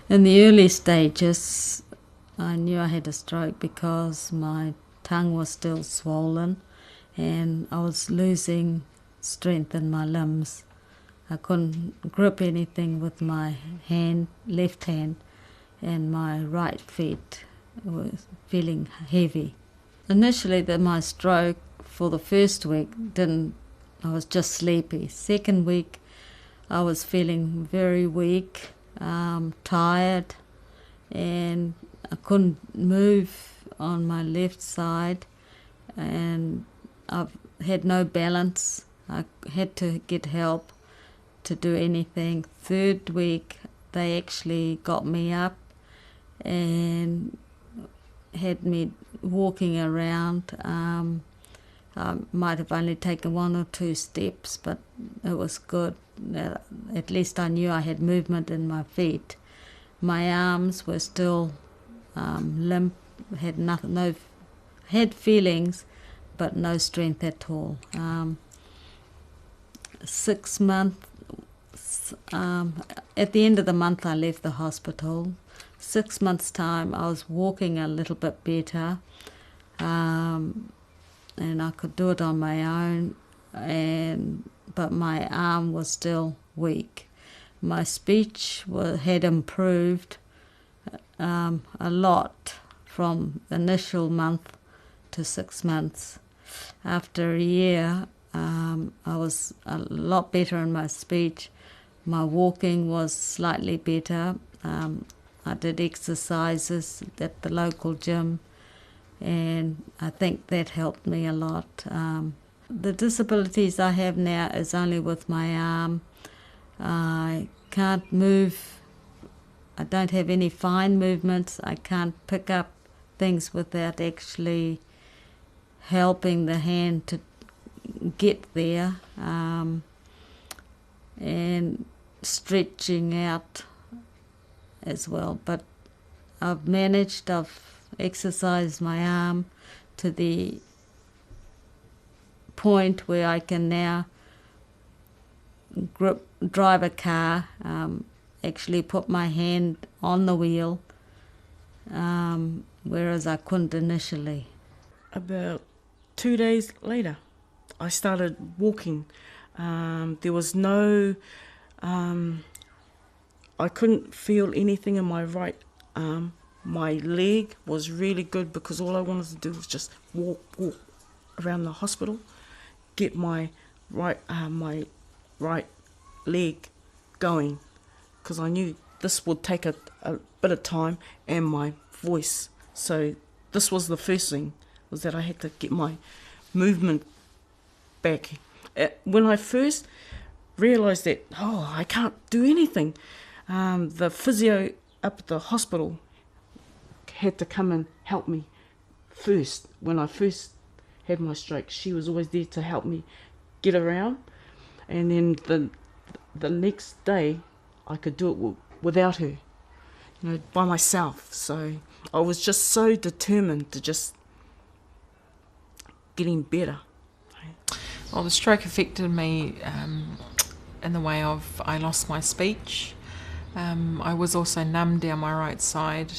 In the early stages, I knew I had a stroke because my tongue was still swollen and I was losing strength in my limbs. I couldn't grip anything with my left hand, and my right feet was feeling heavy. Initially, my stroke for the first week I was just sleepy. Second week, I was feeling very weak, tired, and I couldn't move on my left side, and I had no balance. I had to get help to do anything. Third week, they actually got me up and had me walking around. I might have only taken 1 or 2 steps, but it was good. At least I knew I had movement in my feet. My arms were still limp, had feelings, but no strength at all. 6 months. At the end of the month, I left the hospital. 6 months' time, I was walking a little bit better, and I could do it on my own. But my arm was still weak. My speech had improved a lot from the initial month to 6 months. After a year, I was a lot better in my speech. My walking was slightly better. I did exercises at the local gym, and I think that helped me a lot. The disabilities I have now is only with my arm. I can't move. I don't have any fine movements. I can't pick up things without actually helping the hand to get there, and stretching out as well. But I've exercised my arm to the point where I can now drive a car, actually put my hand on the wheel, whereas I couldn't initially. About 2 days later, I started walking. There was no... I couldn't feel anything in my right arm. My leg was really good because all I wanted to do was just walk around the hospital, get my right leg going, because I knew this would take a bit of time, and my voice. So this was the first thing, was that I had to get my movement back. When I first realised that, I can't do anything, the physio up at the hospital had to come and help me first. When I first had my stroke, she was always there to help me get around, and then the next day I could do it without her, by myself. So I was just so determined to just getting better. Well, the stroke affected me in the way of I lost my speech. I was also numb down my right side.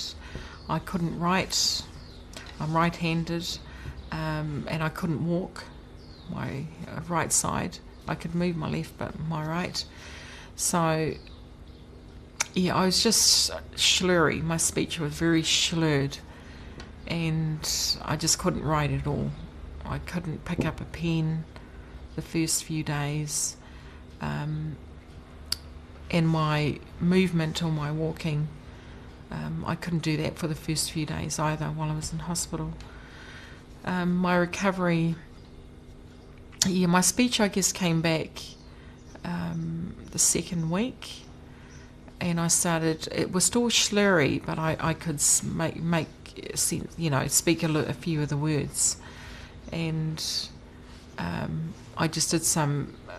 I couldn't write. I'm right-handed, and I couldn't walk my right side. I could move my left, but my right. So, yeah, I was just slurry. My speech was very slurred, and I just couldn't write at all. I couldn't pick up a pen the first few days, and my movement or my walking, I couldn't do that for the first few days either while I was in hospital. My recovery, my speech I guess came back the second week, and I started, it was still slurry, but I could make sense, speak a few of the words, and I just did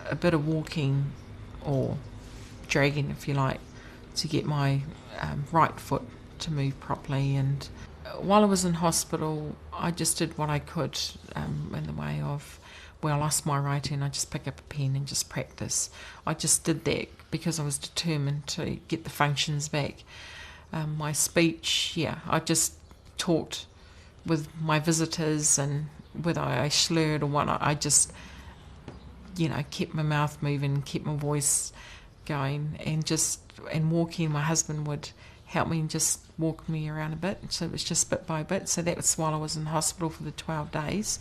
a bit of walking or dragging, if you like, to get my right foot to move properly. And while I was in hospital, I just did what I could in the way of, when I lost my right hand, I just pick up a pen and just practice. I just did that because I was determined to get the functions back. My speech, I just talked with my visitors, and whether I slurred or what, I just, kept my mouth moving, kept my voice going, and walking. My husband would help me and just walk me around a bit. So it was just bit by bit. So that was while I was in hospital for the 12 days.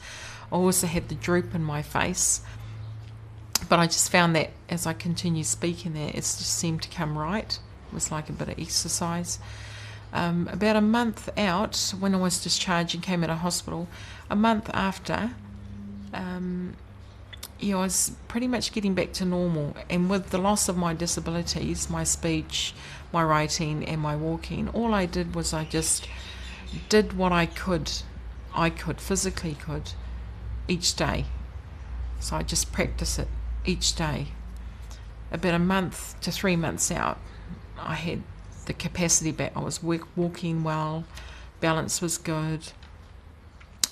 I also had the droop in my face. But I just found that as I continued speaking there, it just seemed to come right. It was like a bit of exercise. About a month out, when I was discharged and came out of hospital, a month after, I was pretty much getting back to normal. And with the loss of my disabilities, my speech, my writing and my walking, all I did was I just did what I physically could, each day. So I just practiced it each day. About a month to 3 months out, I had the capacity back. I was walking well, balance was good,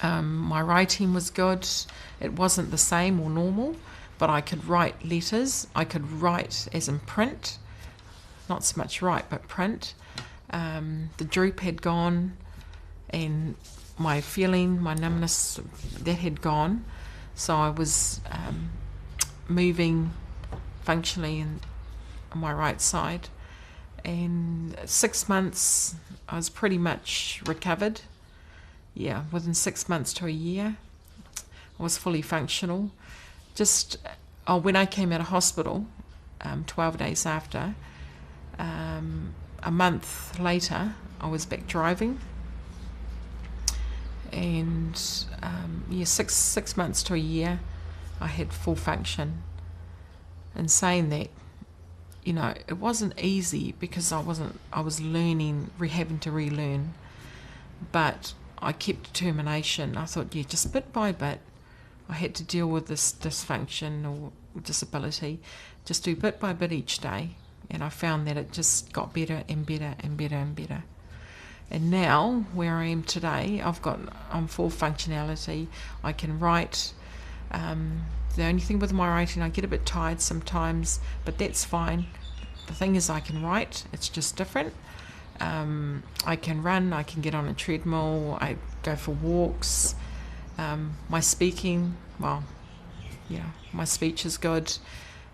my writing was good. It wasn't the same or normal, but I could write letters. I could write as in print, not so much write, but print. The droop had gone, and my feeling, my numbness, that had gone. So I was moving functionally on my right side. And 6 months, I was pretty much recovered. Within 6 months to a year, I was fully functional. When I came out of hospital, 12 days after, a month later, I was back driving. And 6 months to a year, I had full function. And saying that, it wasn't easy because I was learning, having to relearn, but I kept determination. I thought, just bit by bit, I had to deal with this dysfunction or disability, just do bit by bit each day, and I found that it just got better and better and better and better. And now, where I am today, I'm full functionality. I can write. The only thing with my writing, I get a bit tired sometimes, but that's fine. The thing is, I can write. It's just different. I can run. I can get on a treadmill. I go for walks. My speaking, my speech is good,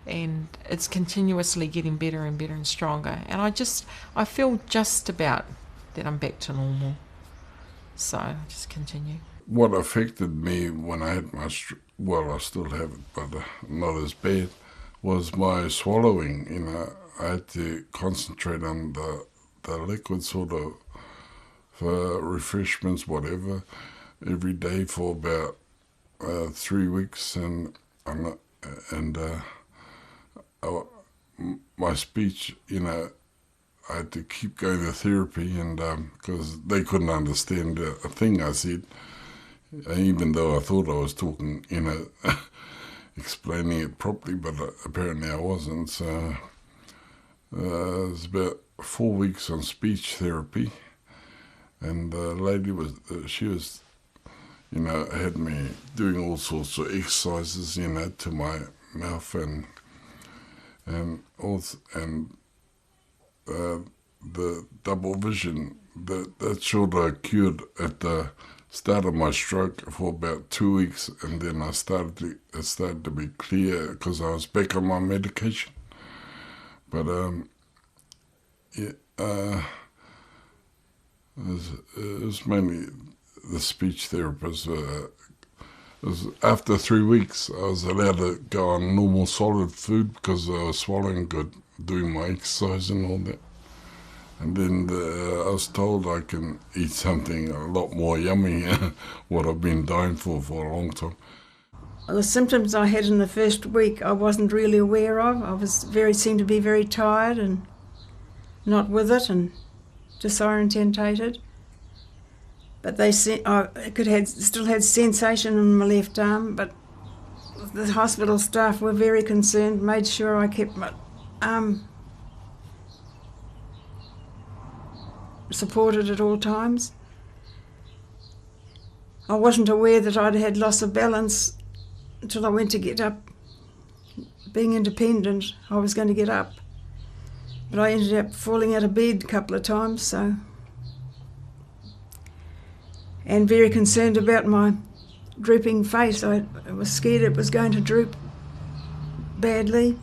and it's continuously getting better and better and stronger. And I feel just about that I'm back to normal. So I just continue. What affected me when I had I still have it, but not as bad, was my swallowing. I had to concentrate on the liquid sort of, for refreshments, whatever, every day for about 3 weeks, and my speech, I had to keep going to therapy, and because they couldn't understand a thing I said, even though I thought I was talking, explaining it properly, but apparently I wasn't. So it was about 4 weeks on speech therapy, and the lady she was, had me doing all sorts of exercises, to my mouth, and the double vision that sort of cured at the start of my stroke for about 2 weeks, and then it started to be clear because I was back on my medication. But it was mainly the speech therapist. After 3 weeks, I was allowed to go on normal solid food because I was swallowing good, doing my exercise and all that. And then I was told I can eat something a lot more yummy, what I've been dying for a long time. The symptoms I had in the first week I wasn't really aware of. I seemed to be very tired and not with it and disorientated. But I still had sensation in my left arm, but the hospital staff were very concerned, made sure I kept my arm supported at all times. I wasn't aware that I'd had loss of balance until I went to get up. Being independent, I was going to get up. But I ended up falling out of bed a couple of times, so... And very concerned about my drooping face. I was scared it was going to droop badly.